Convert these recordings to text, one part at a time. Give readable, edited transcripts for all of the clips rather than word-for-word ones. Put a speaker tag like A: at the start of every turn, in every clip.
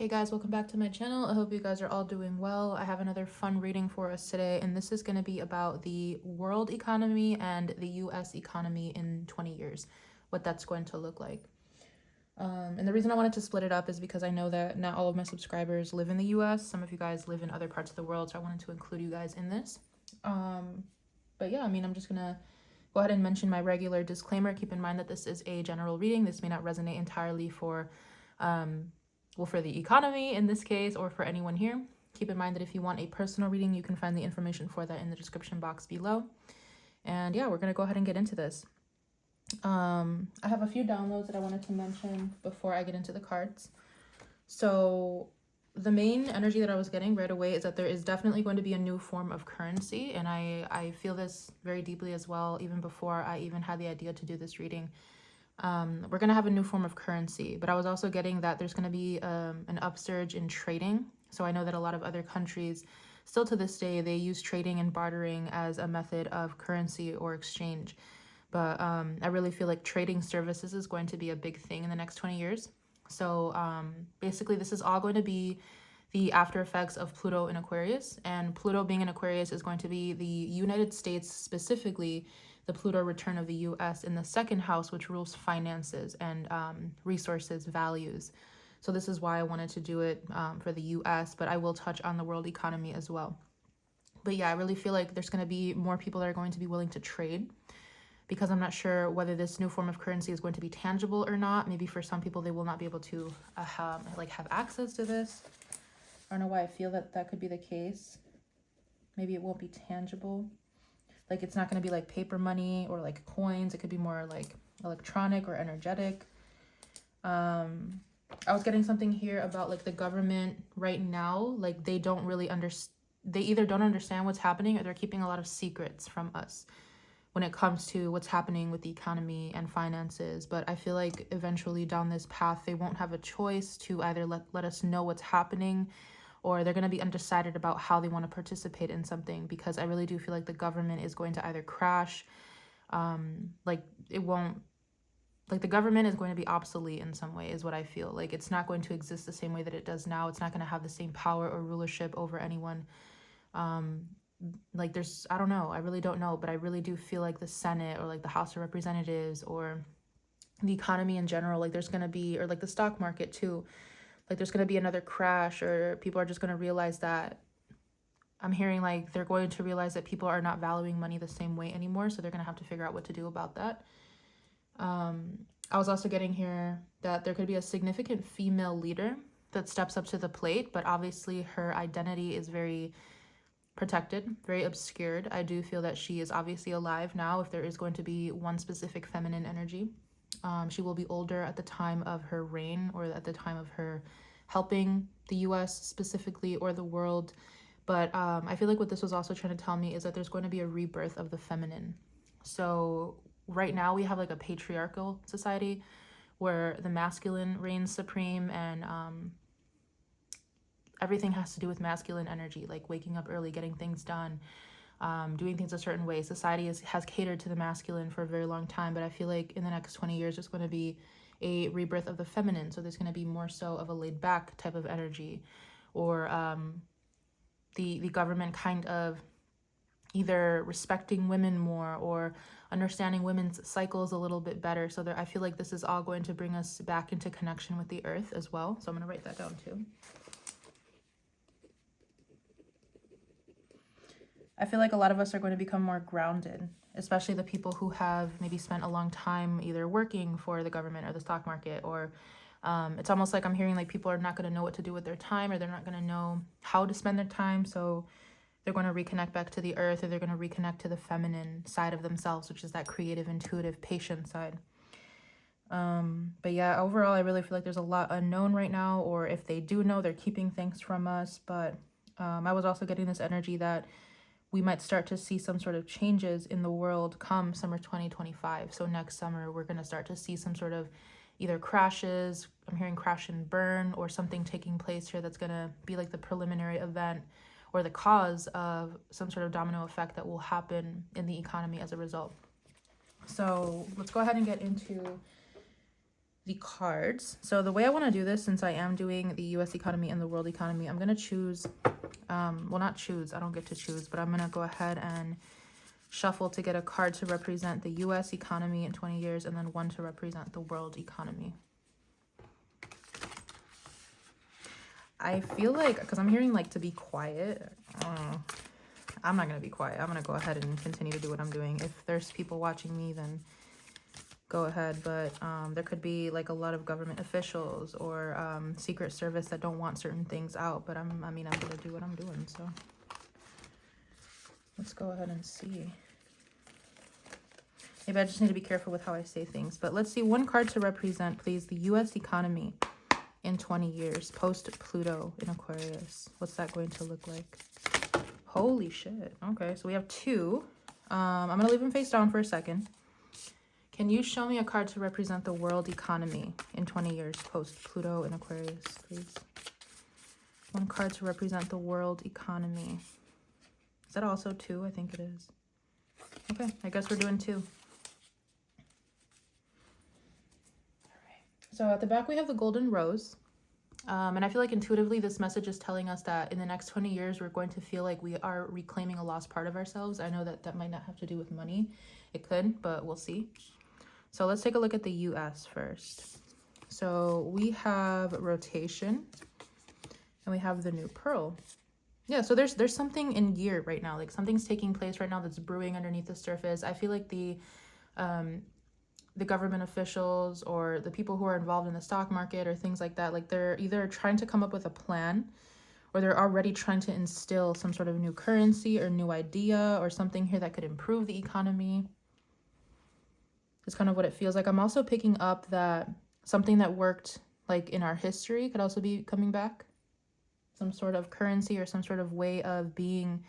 A: Hey guys, welcome back to my channel. I hope you guys are all doing well. I have another fun reading for us today, and this is going to be about the world economy and the US economy in 20 years, what that's going to look like. And the reason I wanted to split it up is because I know that not all of my subscribers live in the US. Some of you guys live in other parts of the world, so I wanted to include you guys in this. But yeah, I'm just going to go ahead and mention my regular disclaimer. Keep in mind that this is a general reading. This may not resonate entirely for for the economy in this case, or for anyone here. Keep in mind that if you want a personal reading, you can find the information for that in the description box below. And yeah, we're gonna go ahead and get into this. I have a few downloads that I wanted to mention before I get into the cards. So the main energy that I was getting right away is that there is definitely going to be a new form of currency, and I feel this very deeply as well, even before I even had the idea to do this reading. We're going to have a new form of currency, but I was also getting that there's going to be an upsurge in trading. So I know that a lot of other countries still to this day, they use trading and bartering as a method of currency or exchange. But I really feel like trading services is going to be a big thing in the next 20 years. So basically, this is all going to be the after effects of Pluto in Aquarius. And Pluto being in Aquarius is going to be the United States, specifically the Pluto return of the US in the second house, which rules finances and resources, values. So this is why I wanted to do it for the US, but I will touch on the world economy as well. But yeah, I really feel like there's going to be more people that are going to be willing to trade, because I'm not sure whether this new form of currency is going to be tangible or not. Maybe for some people, they will not be able to have access to this. I don't know why I feel that that could be the case. Maybe it won't be tangible. Like, it's not going to be like paper money or like coins. It could be more like electronic or energetic. I was getting something here about like the government right now. Like, they don't really understand. They either don't understand what's happening, or they're keeping a lot of secrets from us when it comes to what's happening with the economy and finances. But I feel like eventually down this path, they won't have a choice to either let us know what's happening, or they're going to be undecided about how they want to participate in something, because I really do feel like the government is going to either crash, the government is going to be obsolete in some way, is what I feel. Like, it's not going to exist the same way that it does now. It's not going to have the same power or rulership over anyone. I don't know, I really don't know, but I really do feel like the Senate or like the House of Representatives or the economy in general, like there's going to be, or like the stock market too, like there's going to be another crash, or people are just going to realize that, I'm hearing like they're going to realize that people are not valuing money the same way anymore. So they're going to have to figure out what to do about that. I was also getting here that there could be a significant female leader that steps up to the plate, but obviously her identity is very protected, very obscured. I do feel that she is obviously alive now, if there is going to be one specific feminine energy. She will be older at the time of her reign, or at the time of her helping the US specifically, or the world. But I feel like what this was also trying to tell me is that there's going to be a rebirth of the feminine. So right now we have like a patriarchal society where the masculine reigns supreme, and everything has to do with masculine energy, like waking up early, getting things done, doing things a certain way. Society has catered to the masculine for a very long time, but I feel like in the next 20 years, there's going to be a rebirth of the feminine. So there's going to be more so of a laid back type of energy, or the government kind of either respecting women more or understanding women's cycles a little bit better. So I feel like this is all going to bring us back into connection with the earth as well. So I'm going to write that down too. I feel like a lot of us are going to become more grounded, especially the people who have maybe spent a long time either working for the government or the stock market, or it's almost like I'm hearing like people are not going to know what to do with their time, or they're not going to know how to spend their time. So they're going to reconnect back to the earth, or they're going to reconnect to the feminine side of themselves, which is that creative, intuitive, patient side. But yeah, overall, I really feel like there's a lot unknown right now, or if they do know, they're keeping things from us. But I was also getting this energy that we might start to see some sort of changes in the world come summer 2025. So next summer, we're going to start to see some sort of either crashes, I'm hearing crash and burn, or something taking place here that's going to be like the preliminary event or the cause of some sort of domino effect that will happen in the economy as a result. So let's go ahead and get into the cards. So the way I want to do this, since I am doing the US economy and the world economy, I'm going to choose, well, not choose, I don't get to choose, but I'm going to go ahead and shuffle to get a card to represent the US economy in 20 years and then one to represent the world economy. I feel like, because I'm hearing like to be quiet, I'm not going to be quiet. I'm going to go ahead and continue to do what I'm doing. If there's people watching me, then go ahead. But there could be like a lot of government officials or Secret Service that don't want certain things out. But I'm going to do what I'm doing. So let's go ahead and see. Maybe I just need to be careful with how I say things. But let's see, one card to represent, please, the U.S. economy in 20 years, post-Pluto in Aquarius. What's that going to look like? Holy shit. Okay, so we have two. I'm going to leave them face down for a second. Can you show me a card to represent the world economy in 20 years, post-Pluto in Aquarius, please? One card to represent the world economy. Is that also two? I think it is. Okay, I guess we're doing two. So at the back, we have the golden rose. And I feel like intuitively, this message is telling us that in the next 20 years, we're going to feel like we are reclaiming a lost part of ourselves. I know that that might not have to do with money. It could, but we'll see. So let's take a look at the US first. So we have rotation and we have the new pearl. Yeah, so there's something in gear right now. Like something's taking place right now that's brewing underneath the surface. I feel like the government officials or the people who are involved in the stock market or things like that, like they're either trying to come up with a plan or they're already trying to instill some sort of new currency or new idea or something here that could improve the economy. It's kind of what it feels like. I'm also picking up that something that worked like in our history could also be coming back. Some sort of currency or some sort of way of being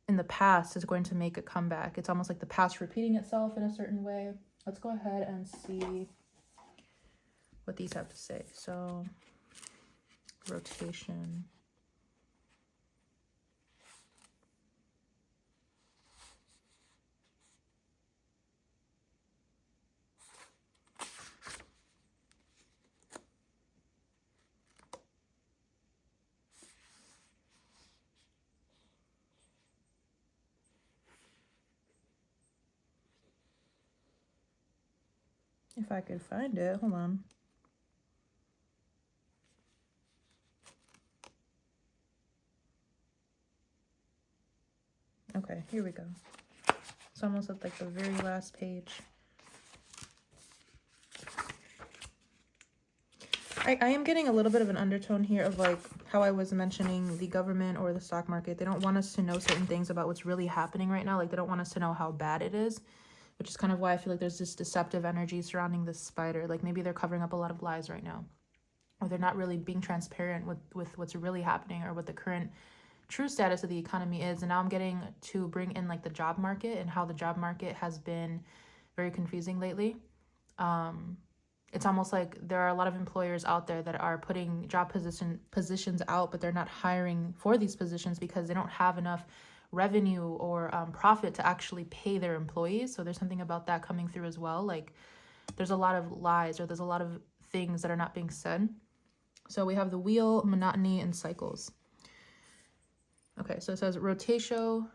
A: in the past is going to make a comeback. It's almost like the past repeating itself in a certain way. Let's go ahead and see what these have to say. So, rotation. If I could find it, hold on. Okay, here we go. It's almost at like the very last page. I am getting a little bit of an undertone here of like how I was mentioning the government or the stock market. They don't want us to know certain things about what's really happening right now. Like they don't want us to know how bad it is, which is kind of why I feel like there's this deceptive energy surrounding this spider. Like maybe they're covering up a lot of lies right now, or they're not really being transparent with what's really happening or what the current true status of the economy is. And now I'm getting to bring in like the job market and how the job market has been very confusing lately. It's almost like there are a lot of employers out there that are putting job positions out, but they're not hiring for these positions because they don't have enough revenue or profit to actually pay their employees. So there's something about that coming through as well. Like there's a lot of lies or there's a lot of things that are not being said. So we have the wheel, monotony, and cycles. Okay, so it says rotatio.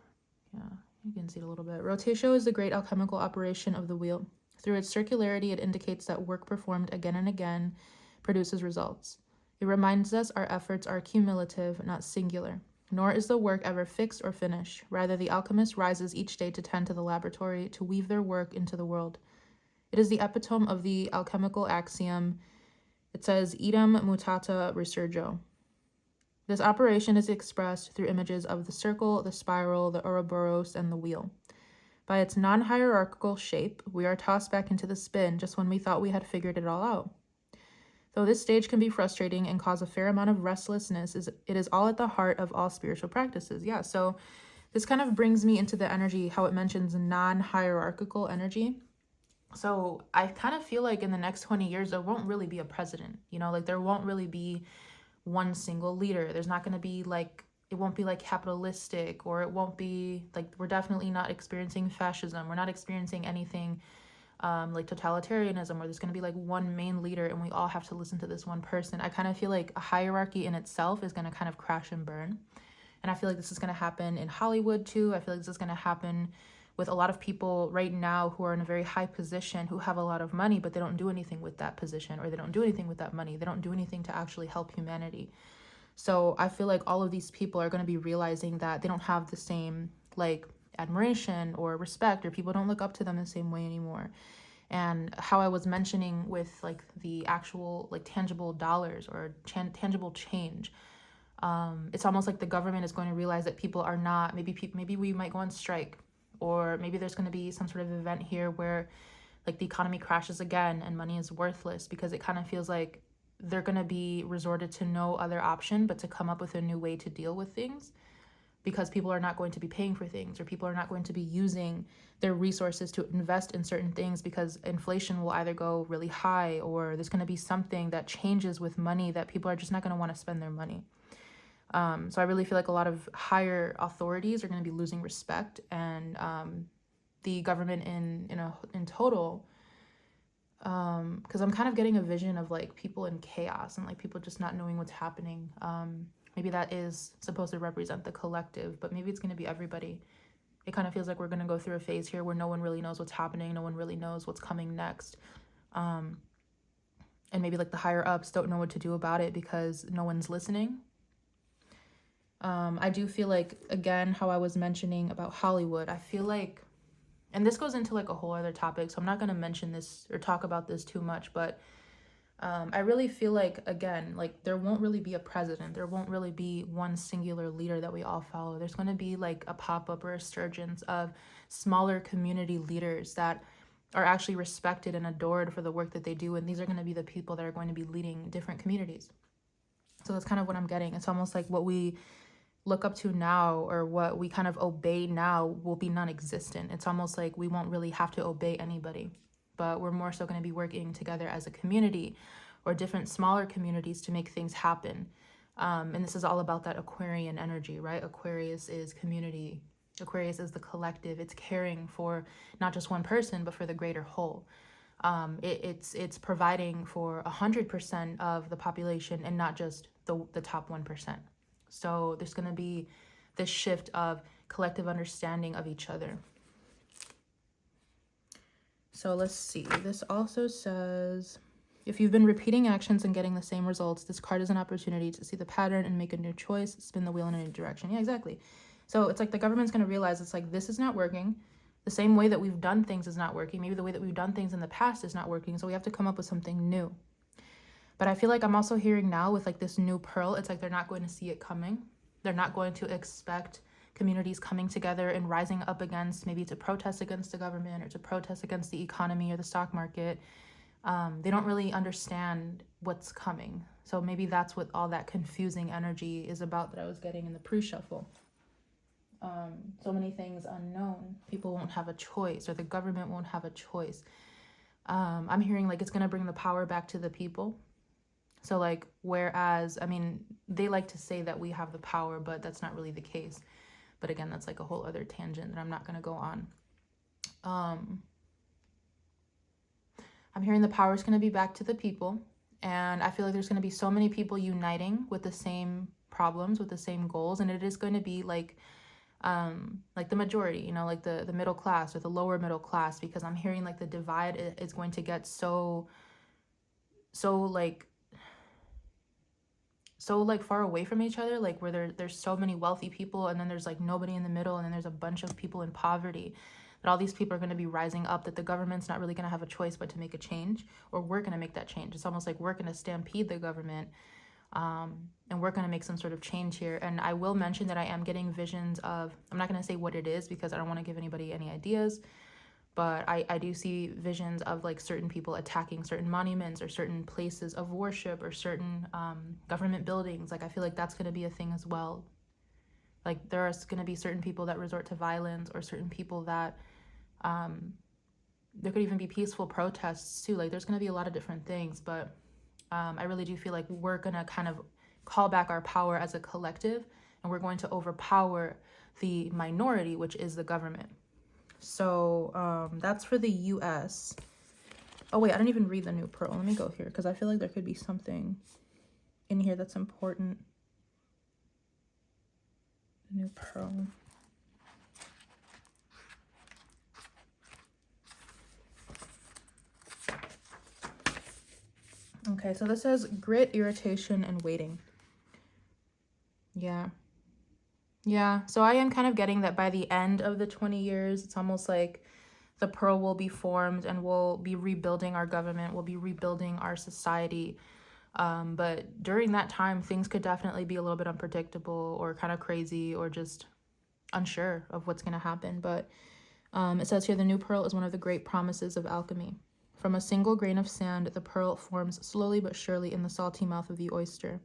A: Yeah, you can see it a little bit. Rotatio is the great alchemical operation of the wheel. Through its circularity, it indicates that work performed again and again produces results. It reminds us our efforts are cumulative, not singular. Nor is the work ever fixed or finished. Rather, the alchemist rises each day to tend to the laboratory, to weave their work into the world. It is the epitome of the alchemical axiom. It says, idem mutata resurgo. This operation is expressed through images of the circle, the spiral, the Ouroboros, and the wheel. By its non-hierarchical shape, we are tossed back into the spin just when we thought we had figured it all out. Though this stage can be frustrating and cause a fair amount of restlessness, it is all at the heart of all spiritual practices. Yeah, so this kind of brings me into the energy, how it mentions non-hierarchical energy. So I kind of feel like in the next 20 years, there won't really be a president, you know, like there won't really be one single leader. There's not going to be like, it won't be like capitalistic, or it won't be like, we're definitely not experiencing fascism. We're not experiencing anything like totalitarianism, where there's going to be like one main leader and we all have to listen to this one person. I kind of feel like a hierarchy in itself is going to kind of crash and burn. And I feel like this is going to happen in Hollywood too. I feel like this is going to happen with a lot of people right now who are in a very high position, who have a lot of money, but they don't do anything with that position, or they don't do anything with that money. They don't do anything to actually help humanity. So I feel like all of these people are going to be realizing that they don't have the same like admiration or respect, or people don't look up to them the same way anymore. And how I was mentioning with like the actual like tangible dollars or tangible change, it's almost like the government is going to realize that people are not, maybe we might go on strike, or maybe there's going to be some sort of event here where like the economy crashes again and money is worthless, because it kind of feels like they're going to be resorted to no other option but to come up with a new way to deal with things, because people are not going to be paying for things, or people are not going to be using their resources to invest in certain things, because inflation will either go really high, or there's going to be something that changes with money that people are just not going to want to spend their money. So I really feel like a lot of higher authorities are going to be losing respect, and the government in total, because I'm kind of getting a vision of like people in chaos and like people just not knowing what's happening. Maybe that is supposed to represent the collective, but maybe it's going to be everybody. It kind of feels like we're going to go through a phase here where no one really knows what's happening. No one really knows what's coming next. And maybe like the higher ups don't know what to do about it because no one's listening. I do feel like, again, how I was mentioning about Hollywood, I feel like, and this goes into like a whole other topic, so I'm not going to mention this or talk about this too much, but I really feel like, again, like there won't really be a president. There won't really be one singular leader that we all follow. There's going to be like a pop-up or a resurgence of smaller community leaders that are actually respected and adored for the work that they do. And these are going to be the people that are going to be leading different communities. So that's kind of what I'm getting. It's almost like what we look up to now, or what we kind of obey now, will be non-existent. It's almost like we won't really have to obey anybody, but we're more so going to be working together as a community or different smaller communities to make things happen. And this is all about that Aquarian energy, right? Aquarius is community. Aquarius is the collective. It's caring for not just one person, but for the greater whole. It's providing for 100% of the population and not just the top 1%. So there's going to be this shift of collective understanding of each other. So let's see. This also says, if you've been repeating actions and getting the same results, this card is an opportunity to see the pattern and make a new choice, spin the wheel in a new direction. Yeah, exactly. So it's like the government's going to realize it's like, this is not working. The same way that we've done things is not working. Maybe the way that we've done things in the past is not working. So we have to come up with something new. But I feel like I'm also hearing now with like this new pearl, it's like they're not going to see it coming. They're not going to expect communities coming together and rising up against, maybe to protest against the government or to protest against the economy or the stock market. They don't really understand what's coming. So maybe that's what all that confusing energy is about that I was getting in the pre-shuffle. So many things unknown. People won't have a choice, or the government won't have a choice. I'm hearing like it's going to bring the power back to the people. So like, whereas, I mean, they like to say that we have the power, but that's not really the case. But again, that's like a whole other tangent that I'm not going to go on. I'm hearing the power is going to be back to the people. And I feel like there's going to be so many people uniting with the same problems, with the same goals. And it is going to be like the majority, you know, like the middle class or the lower middle class, because I'm hearing like the divide is going to get so far away from each other, like where there's so many wealthy people and then there's like nobody in the middle, and then there's a bunch of people in poverty, that all these people are going to be rising up, that the government's not really going to have a choice but to make a change, or we're going to make that change. It's almost like we're going to stampede the government, and we're going to make some sort of change here. And I will mention that I am getting visions of, I'm not going to say what it is because I don't want to give anybody any ideas, but I do see visions of like certain people attacking certain monuments or certain places of worship or certain government buildings. Like I feel like that's going to be a thing as well. Like there are going to be certain people that resort to violence, or certain people that there could even be peaceful protests too. Like there's going to be a lot of different things, but I really do feel like we're going to kind of call back our power as a collective, and we're going to overpower the minority, which is the government. So that's for the US. Oh wait, I didn't even read the new pearl. Let me go here because I feel like there could be something in here that's important. The new pearl. Okay, so this says grit, irritation, and waiting. Yeah. Yeah, so I am kind of getting that by the end of the 20 years, it's almost like the pearl will be formed and we'll be rebuilding our government, we'll be rebuilding our society. But during that time, things could definitely be a little bit unpredictable or kind of crazy or just unsure of what's going to happen. But it says here, the new pearl is one of the great promises of alchemy. From a single grain of sand, the pearl forms slowly but surely in the salty mouth of the oyster.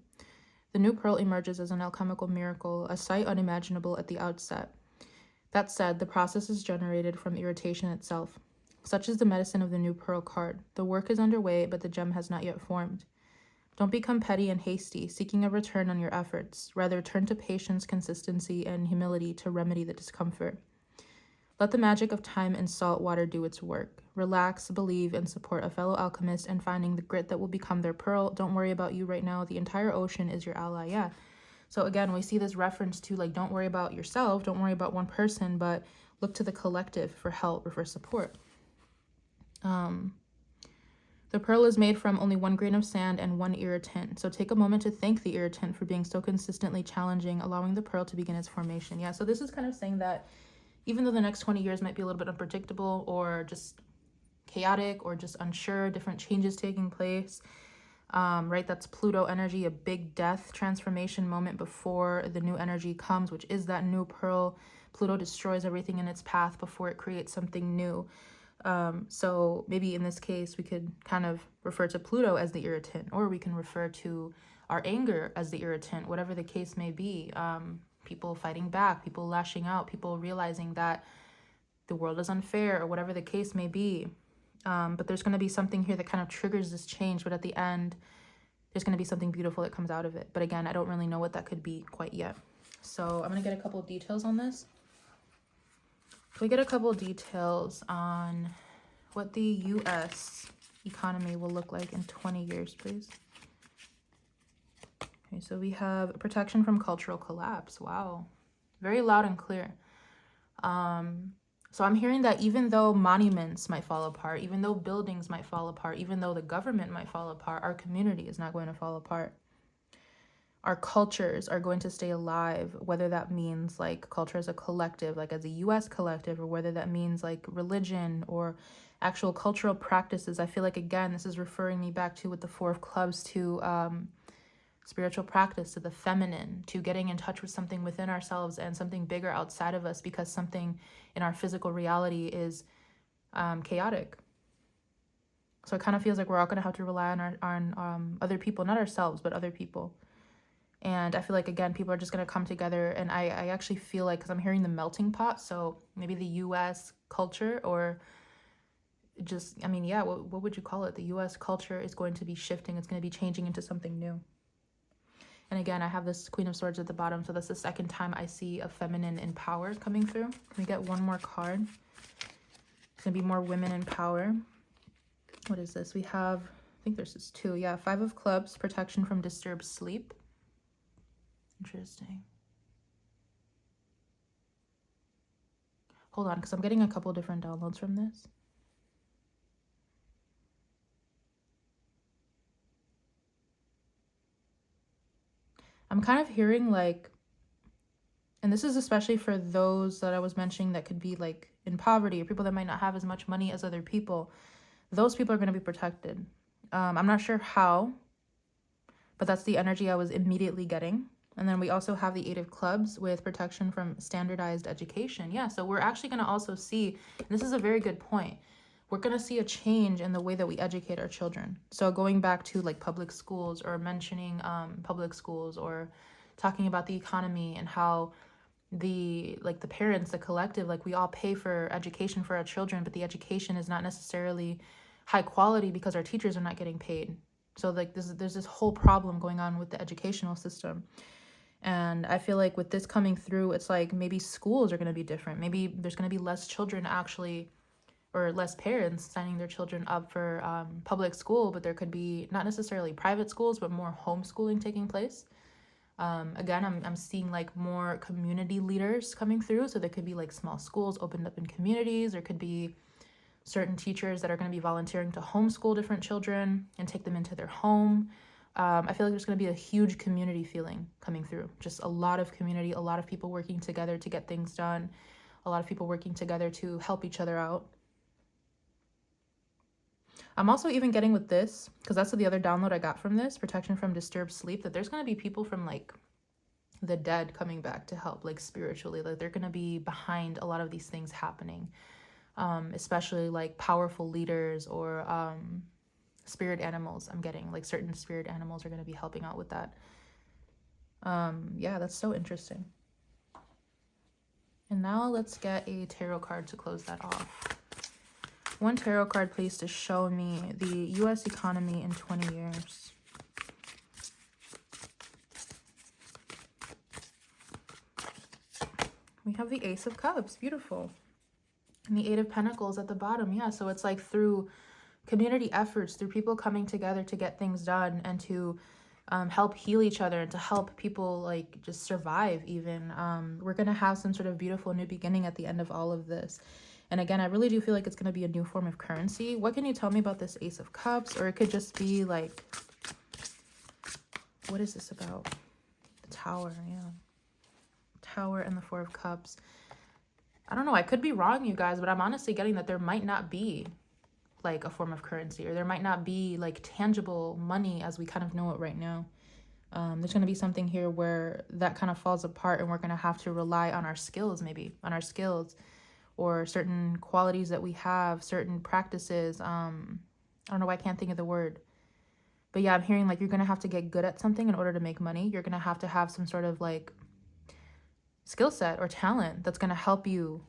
A: The new pearl emerges as an alchemical miracle, a sight unimaginable at the outset. That said, the process is generated from irritation itself. Such is the medicine of the new pearl card. The work is underway, but the gem has not yet formed. Don't become petty and hasty, seeking a return on your efforts. Rather, turn to patience, consistency, and humility to remedy the discomfort. Let the magic of time and salt water do its work. Relax, believe, and support a fellow alchemist in finding the grit that will become their pearl. Don't worry about you right now. The entire ocean is your ally. Yeah. So again, we see this reference to like, don't worry about yourself. Don't worry about one person, but look to the collective for help or for support. The pearl is made from only 1 grain of sand and 1 irritant. So take a moment to thank the irritant for being so consistently challenging, allowing the pearl to begin its formation. Yeah. So this is kind of saying that even though the next 20 years might be a little bit unpredictable or just chaotic or just unsure, different changes taking place, right? That's Pluto energy, a big death transformation moment before the new energy comes, which is that new pearl. Pluto destroys everything in its path before it creates something new. So maybe in this case, we could kind of refer to Pluto as the irritant, or we can refer to our anger as the irritant, whatever the case may be. People fighting back, people lashing out, people realizing that the world is unfair or whatever the case may be. But there's going to be something here that kind of triggers this change. But at the end, there's going to be something beautiful that comes out of it. But again, I don't really know what that could be quite yet. So I'm going to get a couple of details on this. Can we get a couple of details on what the U.S. economy will look like in 20 years, please? Okay, so we have protection from cultural collapse. Wow. Very loud and clear. So I'm hearing that even though monuments might fall apart, even though buildings might fall apart, even though the government might fall apart, our community is not going to fall apart. Our cultures are going to stay alive, whether that means like culture as a collective, like as a U.S. collective, or whether that means like religion or actual cultural practices. I feel like, again, this is referring me back to with the 4 of clubs to spiritual practice, to the feminine, to getting in touch with something within ourselves and something bigger outside of us, because something in our physical reality is chaotic. So it kind of feels like we're all going to have to rely on other people, not ourselves, but other people. And I feel like, again, people are just going to come together. And I actually feel like, because I'm hearing the melting pot, so maybe the U.S. culture, or just, I mean, yeah, what would you call it? The U.S. culture is going to be shifting. It's going to be changing into something new. And again, I have this Queen of Swords at the bottom. So that's the second time I see a feminine in power coming through. Can we get one more card? It's going to be more women in power. What is this? We have, I think there's this 2. Yeah, 5 of clubs, protection from disturbed sleep. Interesting. Hold on, because I'm getting a couple different downloads from this. I'm kind of hearing like, and this is especially for those that I was mentioning that could be like in poverty, or people that might not have as much money as other people. Those people are going to be protected. I'm not sure how, but that's the energy I was immediately getting. And then we also have the 8 of clubs with protection from standardized education. Yeah, so we're actually going to also see, and this is a very good point, we're going to see a change in the way that we educate our children. So going back to like public schools, or mentioning public schools, or talking about the economy and how the parents, the collective, like we all pay for education for our children, but the education is not necessarily high quality because our teachers are not getting paid. So like there's this whole problem going on with the educational system. And I feel like with this coming through, it's like maybe schools are going to be different. Maybe there's going to be less children actually, or less parents signing their children up for public school, but there could be not necessarily private schools, but more homeschooling taking place. Again, I'm seeing like more community leaders coming through. So there could be like small schools opened up in communities. There could be certain teachers that are going to be volunteering to homeschool different children and take them into their home. I feel like there's going to be a huge community feeling coming through. Just a lot of community, a lot of people working together to get things done, a lot of people working together to help each other out. I'm also even getting with this, because that's the other download I got from this, protection from disturbed sleep, that there's going to be people from like the dead coming back to help, like spiritually, like they're going to be behind a lot of these things happening, especially like powerful leaders or spirit animals. I'm getting like certain spirit animals are going to be helping out with that. Yeah, that's so interesting. And now let's get a tarot card to close that off. One tarot card, please, to show me the U.S. economy in 20 years. We have the Ace of Cups. Beautiful. And the Eight of Pentacles at the bottom. Yeah, so it's like through community efforts, through people coming together to get things done and to help heal each other and to help people like just survive even. We're going to have some sort of beautiful new beginning at the end of all of this. And again, I really do feel like it's going to be a new form of currency. What can you tell me about this Ace of Cups? Or it could just be like, what is this about? The Tower, yeah. Tower and the Four of Cups. I don't know. I could be wrong, you guys, but I'm honestly getting that there might not be like a form of currency, or there might not be like tangible money as we kind of know it right now. There's going to be something here where that kind of falls apart and we're going to have to rely on our skills, maybe on our skills or certain qualities that we have, certain practices. I don't know why I can't think of the word. But yeah, I'm hearing like you're going to have to get good at something in order to make money. You're going to have some sort of like skill set or talent that's going to help you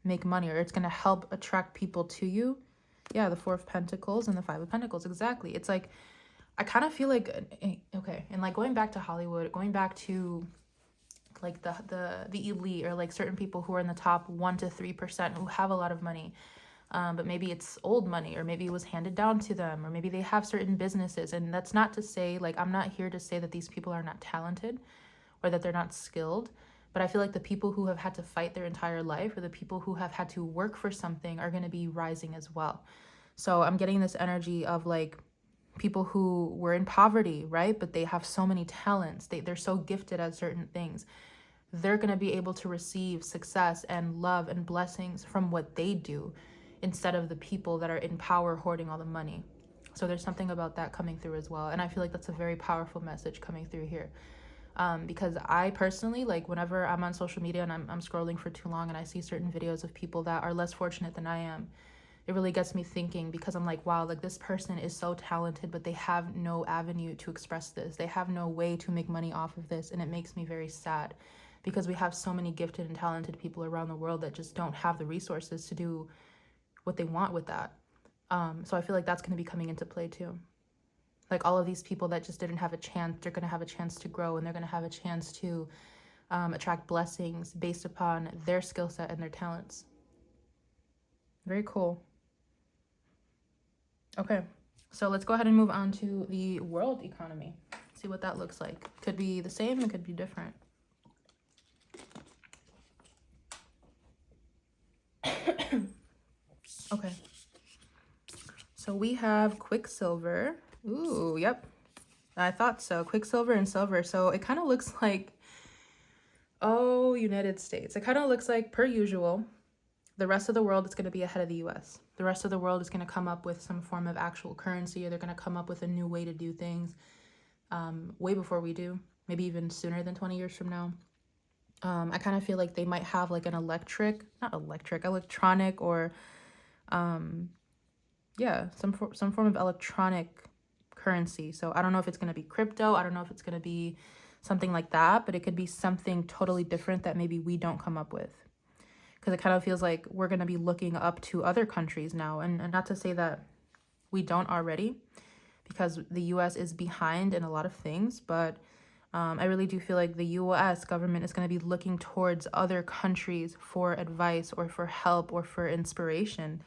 A: make money, or it's going to help attract people to you. Yeah, the Four of Pentacles and the Five of Pentacles. Exactly. It's like, I kind of feel like, okay, and like going back to Hollywood, going back to like the elite, or like certain people who are in the top 1 to 3% who have a lot of money, but maybe it's old money, or maybe it was handed down to them, or maybe they have certain businesses. And that's not to say, like, I'm not here to say that these people are not talented or that they're not skilled, but I feel like the people who have had to fight their entire life, or the people who have had to work for something, are going to be rising as well. So I'm getting this energy of like people who were in poverty, right? But they have so many talents. They're so gifted at certain things. They're going to be able to receive success and love and blessings from what they do, instead of the people that are in power hoarding all the money. So there's something about that coming through as well. And I feel like that's a very powerful message coming through here. Because I personally, like whenever I'm on social media and I'm scrolling for too long and I see certain videos of people that are less fortunate than I am, it really gets me thinking, because I'm like, wow, like this person is so talented, but they have no avenue to express this. They have no way to make money off of this. And it makes me very sad, because we have so many gifted and talented people around the world that just don't have the resources to do what they want with that. So I feel like that's going to be coming into play too. Like all of these people that just didn't have a chance, they're going to have a chance to grow, and they're going to have a chance to attract blessings based upon their skill set and their talents. Very cool. Okay, so let's go ahead and move on to the world economy. See what that looks like. Could be the same, it could be different. Okay, so we have Quicksilver. Ooh, yep, I thought so. Quicksilver and silver. So it kind of looks like, oh, United States. It kind of looks like, per usual, the rest of the world is going to be ahead of the US. The rest of the world is going to come up with some form of actual currency, or they're going to come up with a new way to do things way before we do, maybe even sooner than 20 years from now. I kind of feel like they might have like an electronic, or yeah, some form of electronic currency. So I don't know if it's going to be crypto. I don't know if it's going to be something like that, but it could be something totally different that maybe we don't come up with. Because it kind of feels like we're going to be looking up to other countries now. And not to say that we don't already, because the US is behind in a lot of things, but I really do feel like the U.S. government is going to be looking towards other countries for advice or for help or for inspiration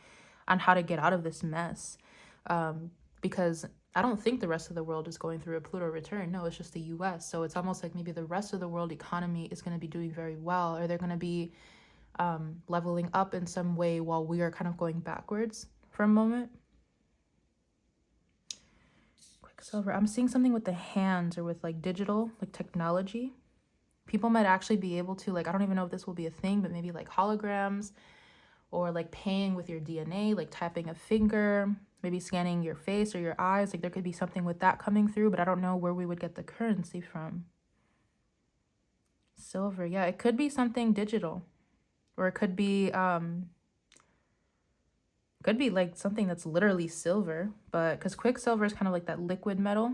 A: on how to get out of this mess. Because I don't think the rest of the world is going through a Pluto return. No, it's just the U.S. So it's almost like maybe the rest of the world economy is going to be doing very well, or they're going to be leveling up in some way while we are kind of going backwards for a moment. Quicksilver. I'm seeing something with the hands or with like digital, like technology. People might actually be able to, like, I don't even know if this will be a thing, but maybe like holograms or like paying with your DNA, like tapping a finger, maybe scanning your face or your eyes. Like there could be something with that coming through, but I don't know where we would get the currency from. Silver. Yeah, it could be something digital, or it could be like something that's literally silver, but because quicksilver is kind of like that liquid metal.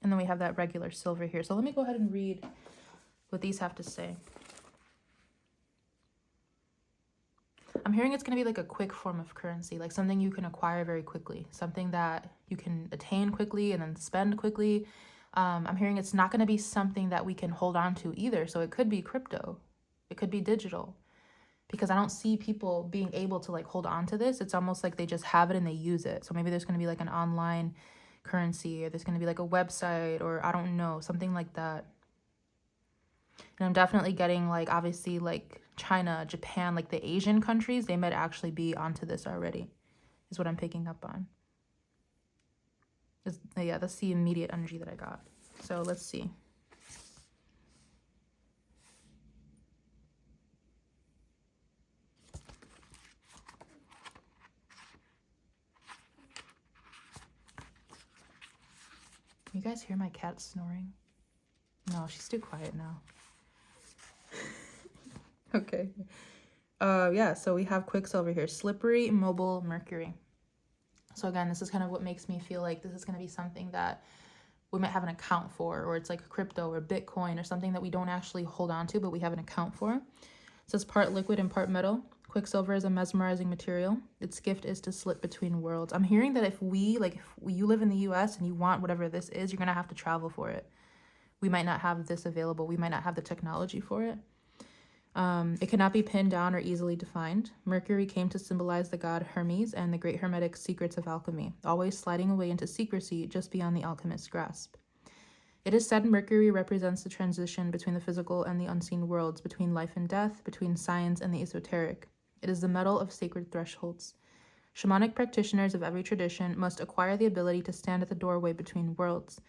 A: And then we have that regular silver here. So let me go ahead and read what these have to say. I'm hearing it's going to be like a quick form of currency, like something you can acquire very quickly, something that you can attain quickly and then spend quickly. I'm hearing it's not going to be something that we can hold on to either. So it could be crypto. It could be digital. Because I don't see people being able to like hold on to this. It's almost like they just have it and they use it. So maybe there's going to be like an online currency, or there's going to be like a website, or I don't know, something like that. And I'm definitely getting like, obviously like China, Japan, like the Asian countries, they might actually be onto this already, is what I'm picking up on. Yeah, that's the immediate energy that I got. So let's see. You guys hear my cat snoring? No, she's too quiet now. Okay. Yeah, so we have Quicksilver here. Slippery, mobile, Mercury. So again, this is kind of what makes me feel like this is going to be something that we might have an account for, or it's like crypto or Bitcoin or something that we don't actually hold on to, but we have an account for. So it's part liquid and part metal. Quicksilver is a mesmerizing material. Its gift is to slip between worlds. I'm hearing that if you live in the US and you want whatever this is, you're going to have to travel for it. We might not have this available. We might not have the technology for it. It cannot be pinned down or easily defined. Mercury came to symbolize the god Hermes and the great hermetic secrets of alchemy, always sliding away into secrecy just beyond the alchemist's grasp. It is said Mercury represents the transition between the physical and the unseen worlds, between life and death, between science and the esoteric. It is the metal of sacred thresholds. Shamanic practitioners of every tradition must acquire the ability to stand at the doorway between worlds.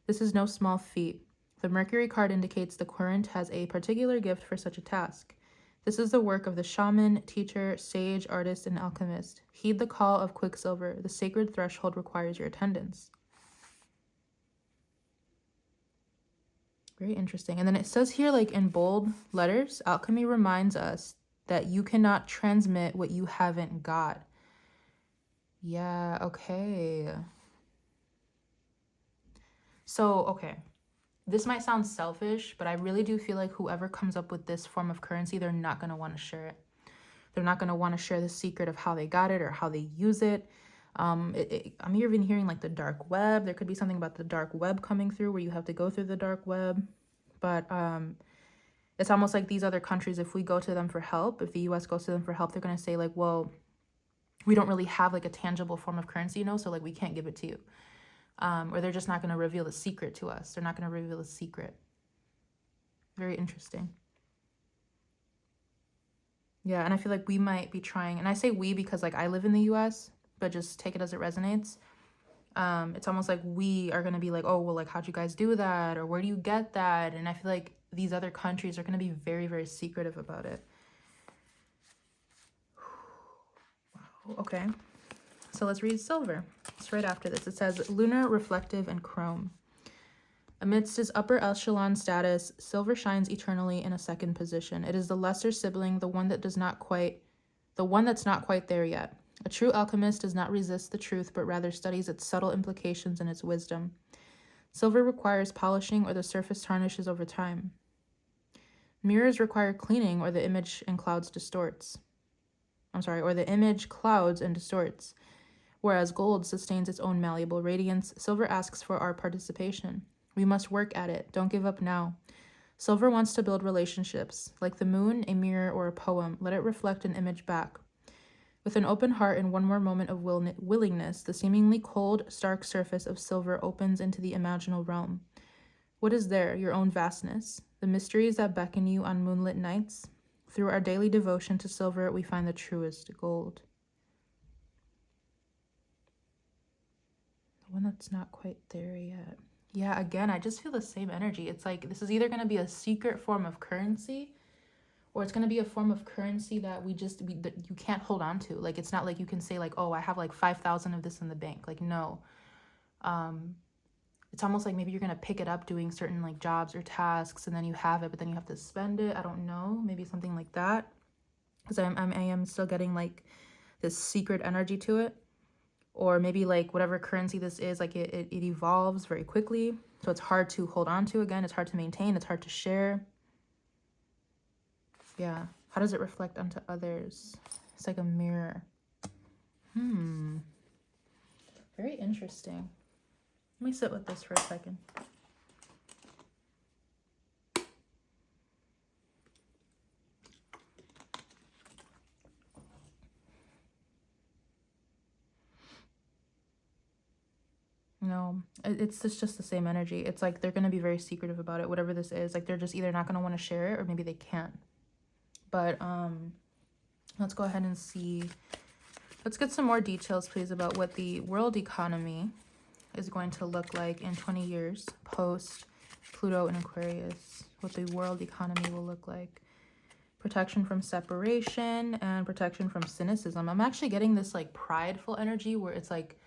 A: This is no small feat. The Mercury card indicates the current has a particular gift for such a task. This is the work of the shaman, teacher, sage, artist, and alchemist. Heed the call of Quicksilver. The sacred threshold requires your attendance. Very interesting. And then it says here, like in bold letters, alchemy reminds us that you cannot transmit what you haven't got. Yeah, okay. So, okay. This might sound selfish, but I really do feel like whoever comes up with this form of currency, they're not going to want to share it. They're not going to want to share the secret of how they got it or how they use it. I'm even hearing like the dark web. There could be something about the dark web coming through where you have to go through the dark web. But it's almost like these other countries, if we go to them for help, if the U.S. goes to them for help, they're going to say like, well, we don't really have like a tangible form of currency, so like we can't give it to you. Or they're just not going to reveal the secret to us. They're not going to reveal the secret. Very interesting. Yeah, and I feel like we might be trying, and I say we because like I live in the U.S., but just take it as it resonates. It's almost like we are going to be like, oh, well, like, how'd you guys do that? Or where do you get that? And I feel like these other countries are going to be very, very secretive about it. Wow. Okay. So let's read silver. It's right after this. It says lunar, reflective, and chrome. Amidst its upper echelon status, silver shines eternally in a second position. It is the lesser sibling, the one that's not quite there yet. A true alchemist does not resist the truth, but rather studies its subtle implications and its wisdom. Silver requires polishing or the surface tarnishes over time. Mirrors require cleaning or the image clouds and distorts. Whereas gold sustains its own malleable radiance, silver asks for our participation. We must work at it. Don't give up now. Silver wants to build relationships. Like the moon, a mirror, or a poem, let it reflect an image back. With an open heart and one more moment of willingness, the seemingly cold, stark surface of silver opens into the imaginal realm. What is there? Your own vastness. The mysteries that beckon you on moonlit nights. Through our daily devotion to silver, we find the truest gold. The one that's not quite there yet. Yeah, again, I just feel the same energy. It's like this is either going to be a secret form of currency, or it's going to be a form of currency that that you can't hold on to. Like, it's not like you can say like, oh, I have like 5,000 of this in the bank. Like, no. It's almost like maybe you're going to pick it up doing certain like jobs or tasks, and then you have it, but then you have to spend it. I don't know. Maybe something like that. Because I am still getting like this secret energy to it. Or maybe like whatever currency this is, like it evolves very quickly. So it's hard to hold on to again. It's hard to maintain. It's hard to share. Yeah. How does it reflect onto others? It's like a mirror. Very interesting. Let me sit with this for a second. No, it's just the same energy. It's like they're going to be very secretive about it, whatever this is. Like they're just either not going to want to share it, or maybe they can't. But let's go ahead and see. Let's get some more details, please, about what the world economy is going to look like in 20 years post Pluto in Aquarius. What the world economy will look like. Protection from separation and protection from cynicism. I'm actually getting this like prideful energy where it's like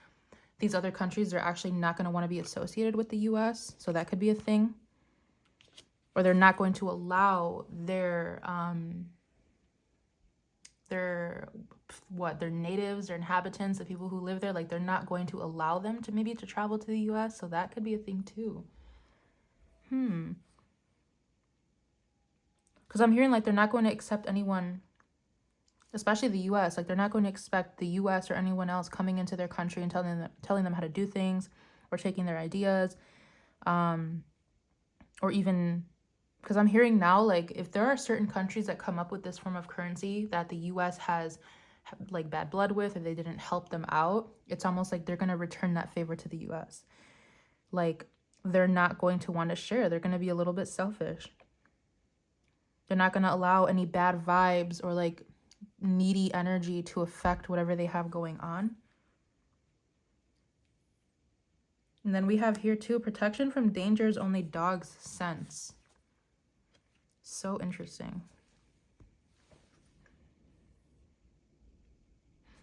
A: these other countries are actually not going to want to be associated with the U.S. So that could be a thing. Or they're not going to allow their natives, their inhabitants, the people who live there, like they're not going to allow them to maybe to travel to the U.S. So that could be a thing too. Because I'm hearing like they're not going to accept anyone, especially the U.S. Like they're not going to expect the U.S. or anyone else coming into their country and telling them how to do things, or taking their ideas, or even, because I'm hearing now like if there are certain countries that come up with this form of currency that the U.S. has like bad blood with, or they didn't help them out, it's almost like they're going to return that favor to the U.S. Like they're not going to want to share. They're going to be a little bit selfish. They're not going to allow any bad vibes or like needy energy to affect whatever they have going on. And then we have here too, protection from dangers only dogs sense. So interesting.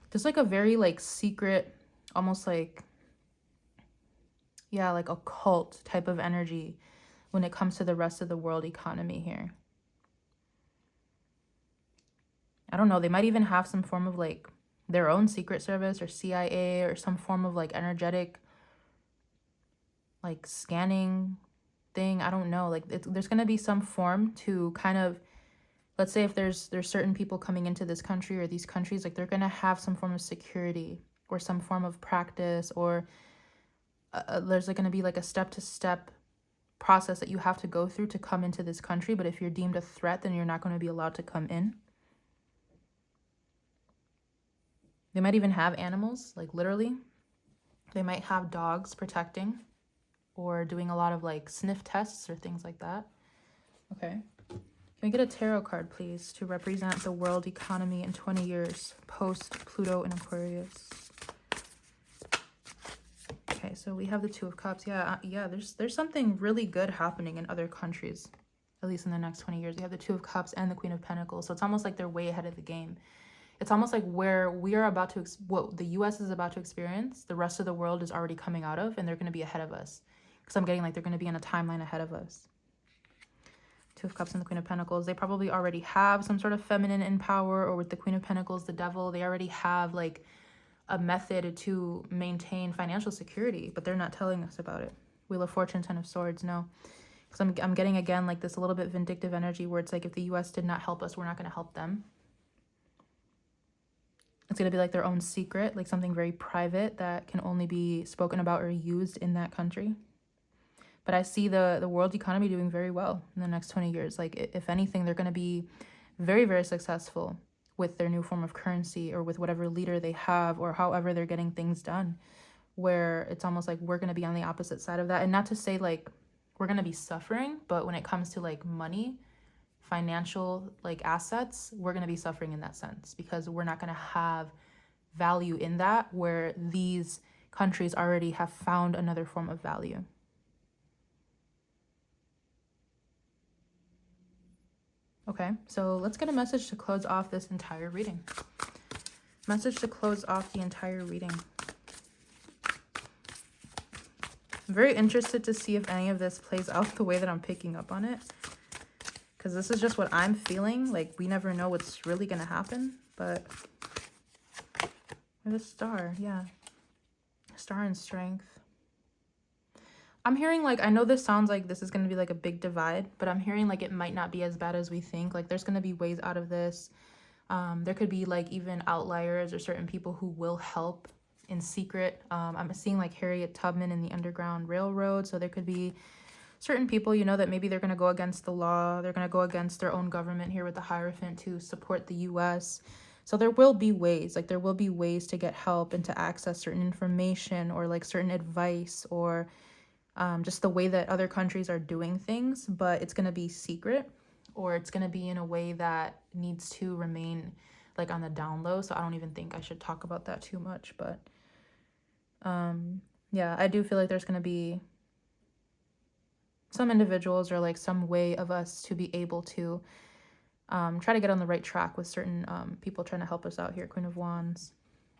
A: There's like a very like secret, almost like, yeah, like a cult type of energy when it comes to the rest of the world economy here. I don't know, they might even have some form of like their own secret service or CIA or some form of like energetic like scanning thing. I don't know, like there's going to be some form to kind of, let's say if there's certain people coming into this country or these countries, like they're going to have some form of security or some form of practice, or there's like going to be like a step-to-step process that you have to go through to come into this country. But if you're deemed a threat, then you're not going to be allowed to come in. They might even have animals, like literally. They might have dogs protecting or doing a lot of like sniff tests or things like that. Okay. Can we get a tarot card, please, to represent the world economy in 20 years post Pluto in Aquarius? Okay, so we have the Two of Cups. Yeah, there's something really good happening in other countries, at least in the next 20 years. We have the Two of Cups and the Queen of Pentacles. So it's almost like they're way ahead of the game. It's almost like where we are about to, what the U.S. is about to experience, the rest of the world is already coming out of, and they're going to be ahead of us. Because I'm getting like they're going to be in a timeline ahead of us. Two of Cups and the Queen of Pentacles. They probably already have some sort of feminine in power, or with the Queen of Pentacles, the devil, they already have like a method to maintain financial security, but they're not telling us about it. Wheel of Fortune, Ten of Swords, no. Because I'm getting again like this a little bit vindictive energy where it's like if the U.S. did not help us, we're not going to help them. It's going to be like their own secret, like something very private that can only be spoken about or used in that country. But I see the world economy doing very well in the next 20 years. Like, if anything, they're going to be very, very successful with their new form of currency or with whatever leader they have or however they're getting things done, where it's almost like we're going to be on the opposite side of that. And not to say like we're going to be suffering, but when it comes to like money, financial like assets, we're going to be suffering in that sense because we're not going to have value in that where these countries already have found another form of value. Okay, so let's get a message to close off this entire reading. Message to close off the entire reading. I'm very interested to see if any of this plays out the way that I'm picking up on it. Because this is just what I'm feeling. Like, we never know what's really going to happen. But there's a star, yeah. Star and strength. I'm hearing, like, I know this sounds like this is going to be, like, a big divide, but I'm hearing, like, it might not be as bad as we think. Like, there's going to be ways out of this. There could be, like, even outliers or certain people who will help in secret. I'm seeing, like, Harriet Tubman in the Underground Railroad, so there could be certain people, you know, that maybe they're going to go against the law. They're going to go against their own government here with the Hierophant to support the U.S., so there will be ways, like, there will be ways to get help and to access certain information or, like, certain advice or just the way that other countries are doing things, but it's going to be secret or it's going to be in a way that needs to remain like on the down low. So I don't even think I should talk about that too much, but yeah, I do feel like there's going to be some individuals or like some way of us to be able to try to get on the right track with certain people trying to help us out here. Queen of Wands,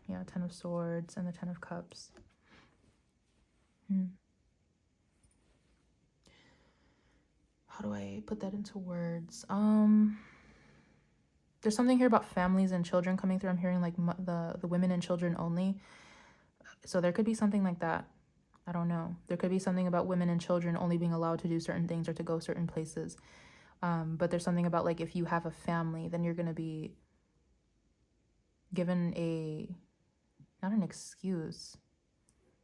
A: yeah, Ten of Swords and the Ten of Cups. How do I put that into words? There's something here about families and children coming through. I'm hearing like the women and children only. So there could be something like that. I don't know. There could be something about women and children only being allowed to do certain things or to go certain places. But there's something about like if you have a family, then you're going to be given not an excuse,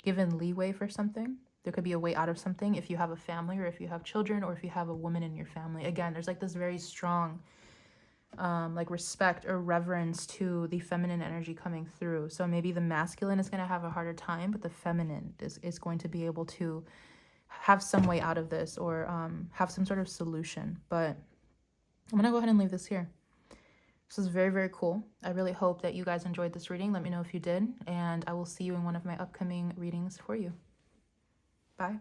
A: given leeway for something. There could be a way out of something if you have a family or if you have children or if you have a woman in your family. Again, there's like this very strong like respect or reverence to the feminine energy coming through. So maybe the masculine is going to have a harder time, but the feminine is going to be able to have some way out of this or have some sort of solution. But I'm going to go ahead and leave this here. This is very, very cool. I really hope that you guys enjoyed this reading. Let me know if you did, and I will see you in one of my upcoming readings for you. Bye.